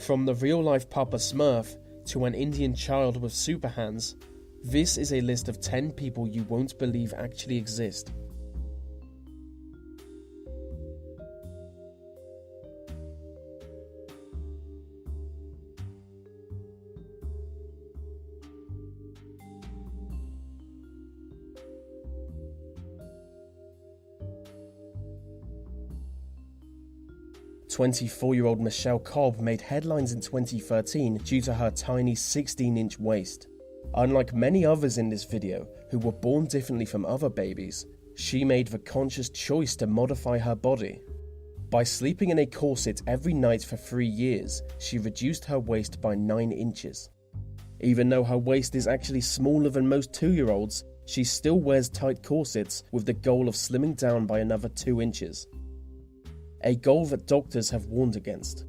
From the real-life Papa Smurf to an Indian child with super hands, this is a list of 10 people you won't believe actually exist. "24-year-old Michelle Cobb made headlines in 2013 due to her tiny 16-inch waist. Unlike many others in this video who were born differently from other babies, she made the conscious choice to modify her body. By sleeping in a corset every night for 3 years, she reduced her waist by 9 inches. Even though her waist is actually smaller than most 2-year-olds, she still wears tight corsets with the goal of slimming down by another 2 inches. A goal that doctors have warned against.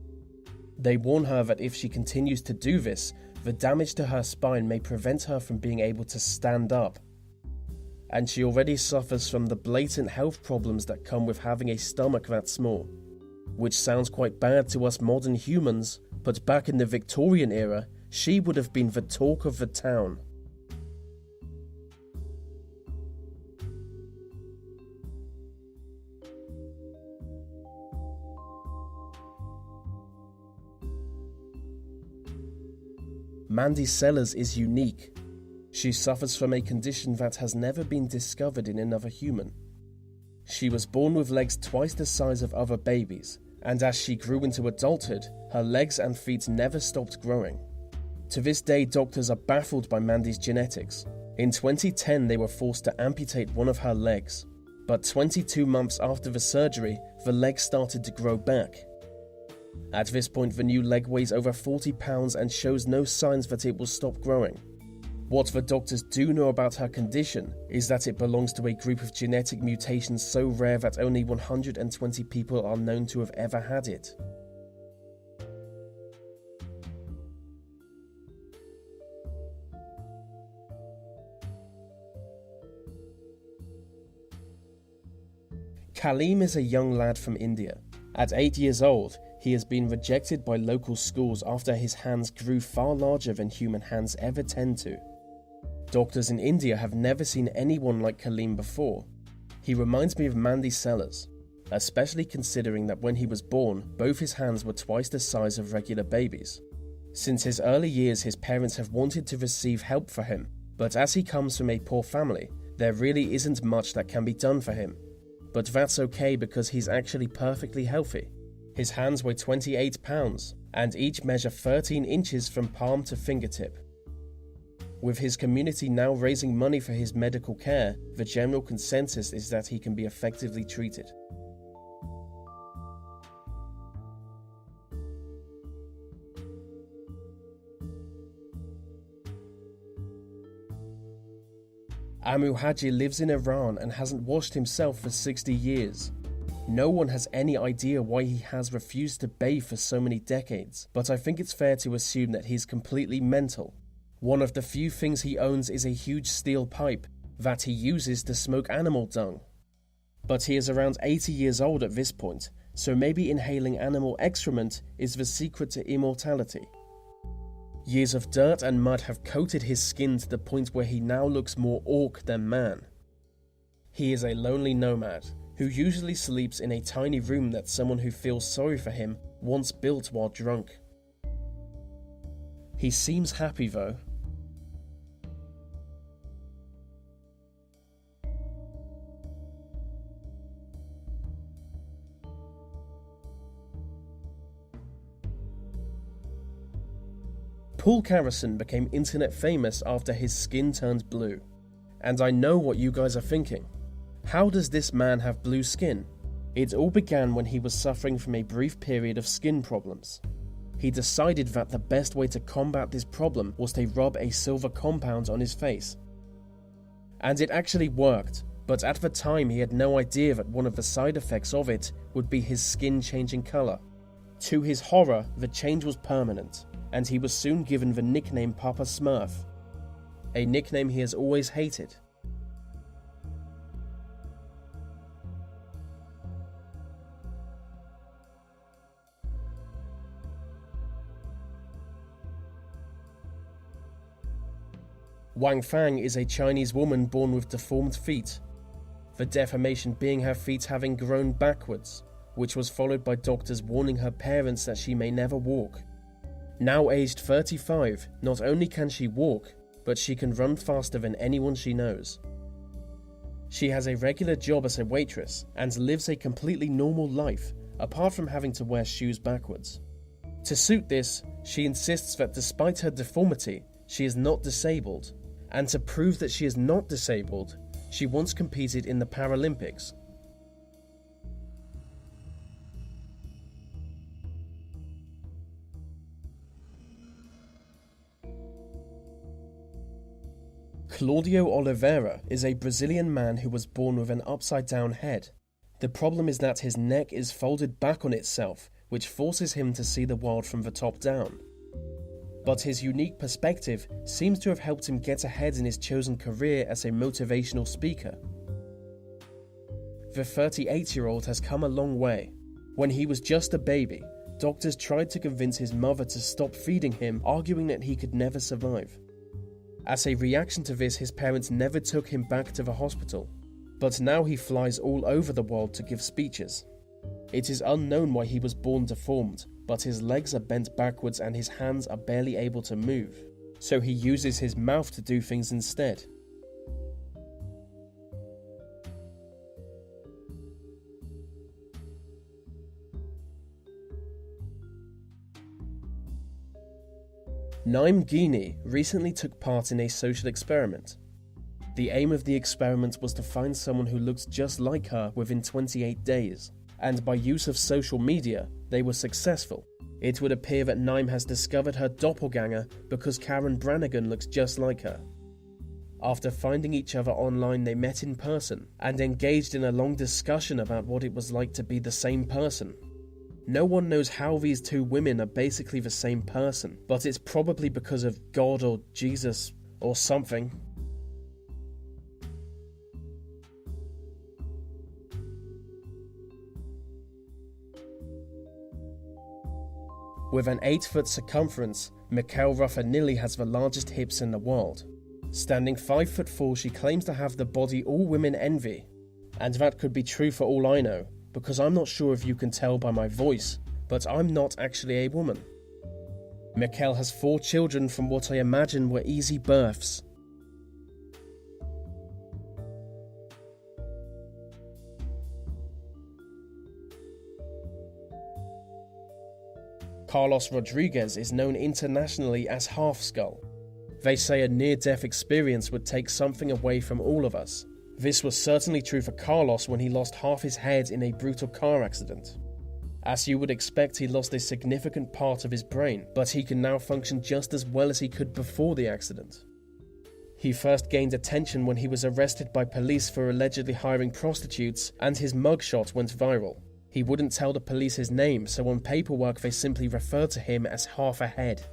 They warn her that if she continues to do this, the damage to her spine may prevent her from being able to stand up. And she already suffers from the blatant health problems that come with having a stomach that small. Which sounds quite bad to us modern humans, but back in the Victorian era, she would have been the talk of the town. Mandy Sellars is unique. She suffers from a condition that has never been discovered in another human. She was born with legs twice the size of other babies, and as she grew into adulthood, her legs and feet never stopped growing. To this day, doctors are baffled by Mandy's genetics. In 2010, they were forced to amputate one of her legs, but 22 months after the surgery, the leg started to grow back. At this point, the new leg weighs over 40 pounds and shows no signs that it will stop growing. What the doctors do know about her condition is that it belongs to a group of genetic mutations so rare that only 120 people are known to have ever had it. Kaleem is a young lad from India. At 8 years old, he has been rejected by local schools after his hands grew far larger than human hands ever tend to. Doctors in India have never seen anyone like Kaleem before. He reminds me of Mandy Sellars, especially considering that when he was born, both his hands were twice the size of regular babies. Since his early years, his parents have wanted to receive help for him, but as he comes from a poor family, there really isn't much that can be done for him. But that's okay because he's actually perfectly healthy. His hands weigh 28 pounds, and each measure 13 inches from palm to fingertip. With his community now raising money for his medical care, the general consensus is that he can be effectively treated. Moo Hadji lives in Iran and hasn't washed himself for 60 years. No one has any idea why he has refused to bathe for so many decades, but I think it's fair to assume that he's completely mental. One of the few things he owns is a huge steel pipe that he uses to smoke animal dung. But he is around 80 years old at this point, so maybe inhaling animal excrement is the secret to immortality. Years of dirt and mud have coated his skin to the point where he now looks more orc than man. He is a lonely nomad, who usually sleeps in a tiny room that someone who feels sorry for him once built while drunk. He seems happy though. Paul Carrison became internet famous after his skin turned blue. And I know what you guys are thinking. How does this man have blue skin? It all began when he was suffering from a brief period of skin problems. He decided that the best way to combat this problem was to rub a silver compound on his face. And it actually worked, but at the time he had no idea that one of the side effects of it would be his skin changing colour. To his horror, the change was permanent, and he was soon given the nickname Papa Smurf, a nickname he has always hated. Wang Fang is a Chinese woman born with deformed feet, the deformation being her feet having grown backwards, which was followed by doctors warning her parents that she may never walk. Now aged 35, not only can she walk, but she can run faster than anyone she knows. She has a regular job as a waitress and lives a completely normal life, apart from having to wear shoes backwards. To suit this, she insists that despite her deformity, she is not disabled, and to prove that she is not disabled, she once competed in the Paralympics. Claudio Oliveira is a Brazilian man who was born with an upside-down head. The problem is that his neck is folded back on itself, which forces him to see the world from the top down. But his unique perspective seems to have helped him get ahead in his chosen career as a motivational speaker. The 38-year-old has come a long way. When he was just a baby, doctors tried to convince his mother to stop feeding him, arguing that he could never survive. As a reaction to this, his parents never took him back to the hospital, but now he flies all over the world to give speeches. It is unknown why he was born deformed, but his legs are bent backwards and his hands are barely able to move, so he uses his mouth to do things instead. Naim Guinea recently took part in a social experiment. The aim of the experiment was to find someone who looks just like her within 28 days, and by use of social media, they were successful. It would appear that Naim has discovered her doppelganger because Karen Brannigan looks just like her. After finding each other online, they met in person and engaged in a long discussion about what it was like to be the same person. No one knows how these two women are basically the same person, but it's probably because of God or Jesus or something. With an 8-foot circumference, Mikkel Rafa nearly has the largest hips in the world. Standing 5'4", she claims to have the body all women envy. And that could be true for all I know, because I'm not sure if you can tell by my voice, but I'm not actually a woman. Mikkel has 4 children from what I imagine were easy births. Carlos Rodriguez is known internationally as Half Skull. They say a near-death experience would take something away from all of us. This was certainly true for Carlos when he lost half his head in a brutal car accident. As you would expect, he lost a significant part of his brain, but he can now function just as well as he could before the accident. He first gained attention when he was arrested by police for allegedly hiring prostitutes, and his mugshot went viral. He wouldn't tell the police his name, so on paperwork they simply referred to him as Half a Head.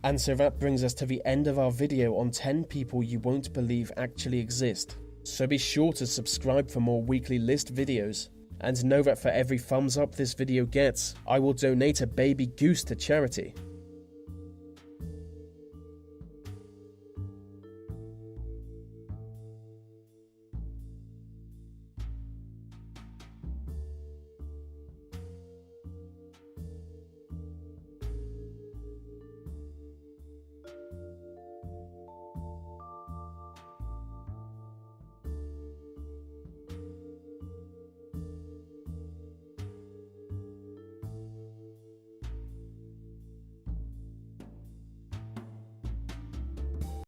And so that brings us to the end of our video on 10 people you won't believe actually exist. So be sure to subscribe for more weekly list videos, and know that for every thumbs up this video gets, I will donate a baby goose to charity.